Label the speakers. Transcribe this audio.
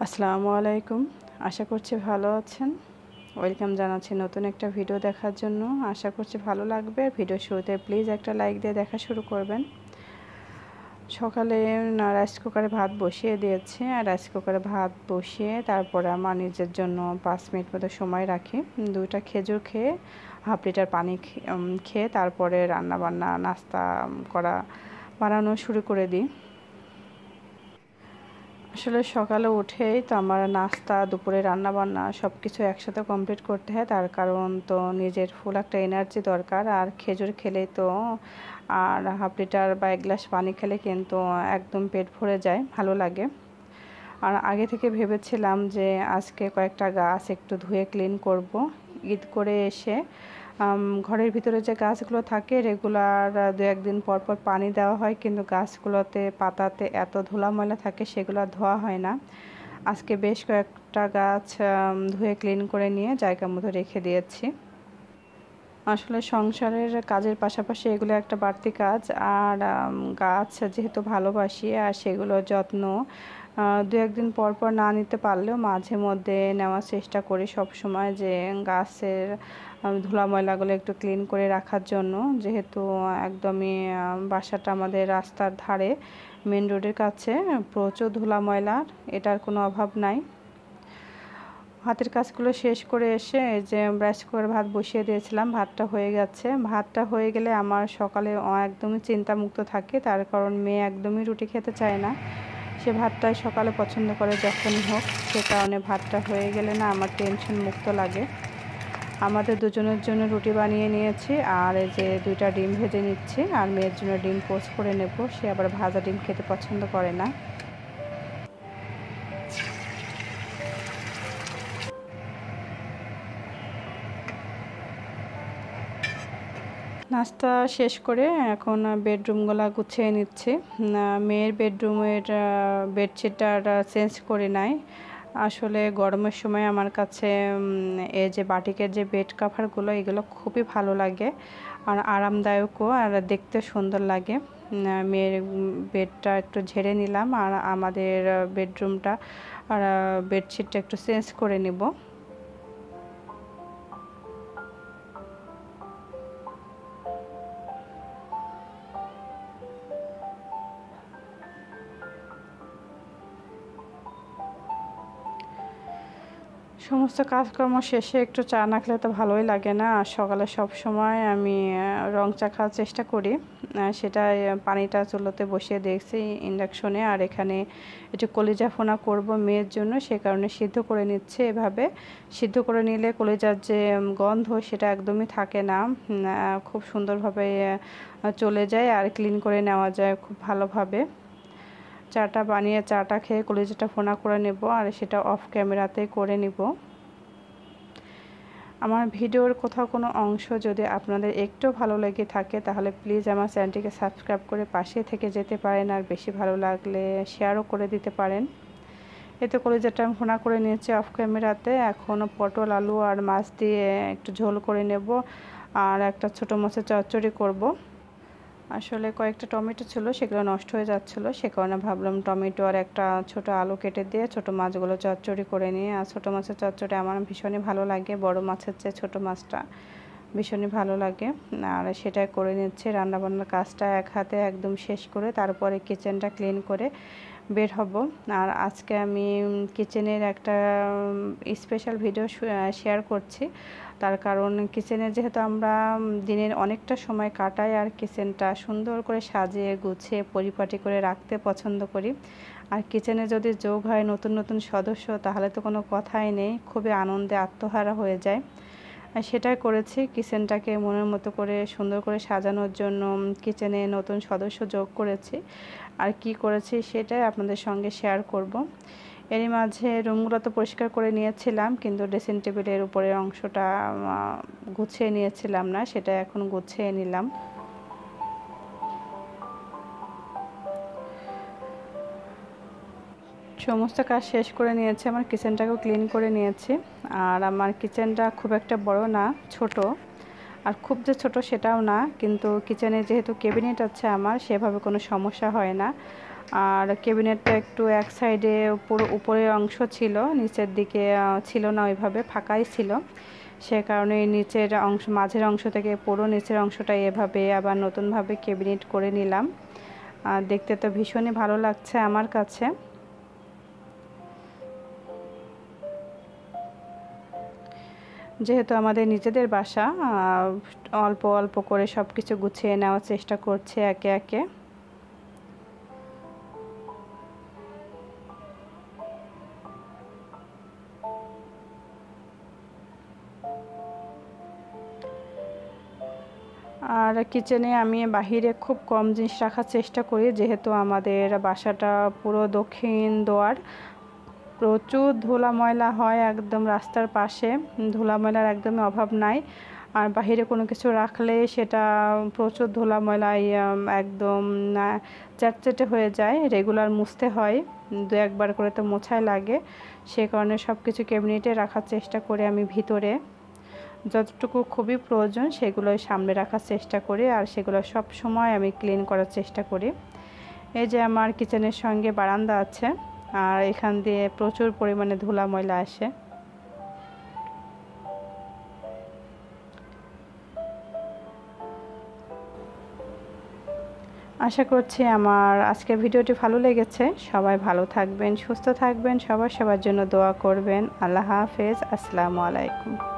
Speaker 1: আসসালামু আলাইকুম। আশা করছি ভালো আছেন। ওয়েলকাম জানাচ্ছি নতুন একটা ভিডিও দেখার জন্য। আশা করছি ভালো লাগবে। ভিডিও শুরুতে প্লিজ একটা লাইক দিয়ে দেখা শুরু করবেন। সকালে রাইস কুকারে ভাত বসিয়ে দিয়েছি। আর রাইস কুকারে ভাত বসিয়ে তারপরে আমার নিজের জন্য 5 মিনিট মতো সময় রাখি। 2টা খেজুর খেয়ে হাফ লিটার পানি খেয়ে তারপরে রান্নাবান্না নাস্তা বানানো শুরু করে দিই। আসলে সকালে উঠেই তো আমার নাস্তা, দুপুরে রান্নাবান্না সব কিছু একসাথে কমপ্লিট করতে হয়। তার কারণ তো নিজের ফুল একটা এনার্জি দরকার। আর খেজুর খেলেই তো আর হাফ লিটার বা 1 গ্লাস পানি খেলে কিন্তু একদম পেট ভরে যায়, ভালো লাগে। আর আগে থেকে ভেবেছিলাম যে আজকে কয়েকটা গাছ একটু ধুয়ে ক্লিন করব। ঈদ করে এসে ঘরের ভিতরে যে গাছগুলো থাকে রেগুলার 2-1 দিন পর পর পানি দেওয়া হয়, কিন্তু গাছগুলোতে পাতাতে এত ধুলা ময়লা থাকে সেগুলো ধোয়া হয় না। আজকে বেশ কয়েকটা গাছ ধুয়ে ক্লিন করে নিয়ে জায়গা মতো রেখে দিয়েছি। আসলে সংসারের কাজের পাশাপাশি এগুলো একটা বাড়তি কাজ। আর গাছ যেহেতু ভালোবাসি আর সেগুলোর যত্ন 2-1 দিন পর পর না নিতে পারলেও মাঝে মধ্যে নেওয়ার চেষ্টা করি সব সময়, যে গাছের ধুলা ময়লাগুলো একটু ক্লিন করে রাখার জন্য। যেহেতু একদমই বাসাটা আমাদের রাস্তার ধারে, মেন রোডের কাছে, প্রচুর ধুলা ময়লার এটার কোনো অভাব নাই। হাতের কাজগুলো শেষ করে এসে এই যে রাইস কুকারে ভাত বসিয়ে দিয়েছিলাম, ভাতটা হয়ে গেছে। ভাতটা হয়ে গেলে আমার সকালে একদমই চিন্তামুক্ত থাকে। তার কারণ মেয়ে একদমই রুটি খেতে চায় না, সে ভাতটাই সকালে পছন্দ করে যখনই হোক। সে কারণে ভাতটা হয়ে গেলে না আমার টেনশন মুক্ত লাগে। আমাদের দুজনের জন্য রুটি বানিয়ে নিয়েছি আর এই যে 2টা ডিম ভেজে নিচ্ছি। আর মেয়ের জন্য ডিম পোস্ট করে নেব, সে আবার ভাজা ডিম খেতে পছন্দ করে না। নাস্তা শেষ করে এখন বেডরুমগুলো গুছিয়ে নিচ্ছি। মেয়ের বেডরুমের বেডশিটটা চেঞ্জ করে নাই। আসলে গরমের সময় আমার কাছে এই যে বাটিকের যে বেড কাভারগুলো এগুলো খুবই ভালো লাগে আর আরামদায়কও, আর দেখতে সুন্দর লাগে। মেয়ের বেডটা একটু ঝেড়ে নিলাম আর আমাদের বেডরুমটা আর বেডশিটটা একটু চেঞ্জ করে নিব। সমস্ত কাজকর্ম শেষে একটু চা না খেলে তো ভালোই লাগে না। আর সকালে সব সময় আমি রং চা খাওয়ার চেষ্টা করি। সেটা পানিটা চুলোতে বসিয়ে দিয়েছি ইন্ডাকশনে। আর এখানে একটু কলিজা ভুনা করব মেয়ের জন্য, সে কারণে সিদ্ধ করে নিচ্ছে। এভাবে সিদ্ধ করে নিলে কলিজার যে গন্ধ সেটা একদমই থাকে না, খুব সুন্দরভাবে চলে যায় আর ক্লিন করে নেওয়া যায় খুব ভালোভাবে। চাটা বানিয়ে চাটা খেয়ে কলিজাটা ভুনা করে নেব আর সেটা অফ ক্যামেরাতেই করে নিব। আমার ভিডিওর কোথাও কোনো অংশ যদি আপনাদের একটু ভালো লেগে থাকে তাহলে প্লিজ আমার চ্যানেলটিকে সাবস্ক্রাইব করে পাশে থেকে যেতে পারেন। আর বেশি ভালো লাগলে শেয়ারও করে দিতে পারেন। এতে কলিজাটা আমি ভুনা করে নিয়েছি অফ ক্যামেরাতে। এখন পটল, আলু আর মাছ দিয়ে একটু ঝোল করে নেব আর একটা ছোটো মাছের চচ্চড়ি করব। আসলে কয়েকটা টমেটো ছিল, সেগুলো নষ্ট হয়ে যাচ্ছিলো, সে কারণে ভাবলাম টমেটো আর একটা ছোট আলু কেটে দিয়ে ছোট মাছগুলো চচ্চড়ি করে নিয়ে। আর ছোটো মাছের চচ্চড়ি আমার ভীষণই ভালো লাগে, বড় মাছের চেয়ে ছোট মাছটা ভীষণই ভালো লাগে। আর সেটাই করে নিচ্ছে। রান্নাবান্নার কাজটা এক হাতে একদম শেষ করে তারপরে কিচেনটা ক্লিন করে বের হব। আর আজকে আমি কিচেনের একটা স্পেশাল ভিডিও শেয়ার করছি। তার কারণ কিচেনে যেহেতু আমরা দিনের অনেকটা সময় কাটাই আর কিচেনটা সুন্দর করে সাজিয়ে গুছিয়ে পরিপাটি করে রাখতে পছন্দ করি। আর কিচেনে যদি যোগ হয় নতুন নতুন সদস্য তাহলে তো কোনো কথাই নেই, খুবই আনন্দে আত্মহারা হয়ে যায়। সেটাই করেছি, কিচেনটাকে মনের মতো করে সুন্দর করে সাজানোর জন্য কিচেনে নতুন সদস্য যোগ করেছি। আর কি করেছি সেটাই আপনাদের সঙ্গে শেয়ার করব। এরই মাঝে রুমগুলো তো পরিষ্কার করে নিয়েছিলাম, কিন্তু ড্রেসিং টেবিলের উপরের অংশটা গুছিয়ে নিয়েছিলাম না, সেটা এখন গুছিয়ে নিলাম। সমস্ত কাজ শেষ করে নিয়েছি, আমার কিচেনটাকেও ক্লিন করে নিয়েছি। আর আমার কিচেনটা খুব একটা বড় না, ছোট। আর খুব যে ছোট সেটাও না, কিন্তু কিচেনে যেহেতু ক্যাবিনেট আছে আমার, সেভাবে কোনো সমস্যা হয় না। আর ক্যাবিনেটটা একটু এক সাইডে পুরো উপরের অংশ ছিল, নিচের দিকে ছিল না, ওইভাবে ফাঁকাই ছিল। সে কারণে নিচের অংশ, মাঝের অংশ থেকে পুরো নিচের অংশটা এভাবে আবার নতুনভাবে ক্যাবিনেট করে নিলাম। আর দেখতে তো ভীষণই ভালো লাগছে আমার কাছে। যেহেতু আমাদের নিজেদের বাসা, অল্প অল্প করে সব কিছু গুছিয়ে নেওয়ার চেষ্টা করছি একে একে। আর কিচেনে আমি বাহিরে খুব কম জিনিস রাখার চেষ্টা করি, যেহেতু আমাদের বাসাটা পুরো দক্ষিণ দোয়ার, প্রচুর ধুলা ময়লা হয় একদম রাস্তার পাশে, ধুলা ময়লার একদমই অভাব নাই। আর বাহিরে কোনো কিছু রাখলে সেটা প্রচুর ধুলা ময়লায় একদম চ্যাটচ্যাটে হয়ে যায়, রেগুলার মুছতে হয়, দু একবার করে তো মোছাই লাগে। সে কারণে সব কিছু ক্যাবিনেটে রাখার চেষ্টা করি আমি, ভিতরে যতটুকু খুবই প্রয়োজন সেগুলোই সামনে রাখার চেষ্টা করি, আর সেগুলো সব সময় আমি ক্লিন করার চেষ্টা করি। এই যে আমার কিচেনের সঙ্গে বারান্দা আছে, আর এখান দিয়ে প্রচুর পরিমাণে ধুলা ময়লা আসে। আশা করছি আমার আজকের ভিডিওটি ভালো লেগেছে। সবাই ভালো থাকবেন, সুস্থ থাকবেন, সবার জন্য দোয়া করবেন। আল্লাহ হাফেজ, আসসালামু আলাইকুম।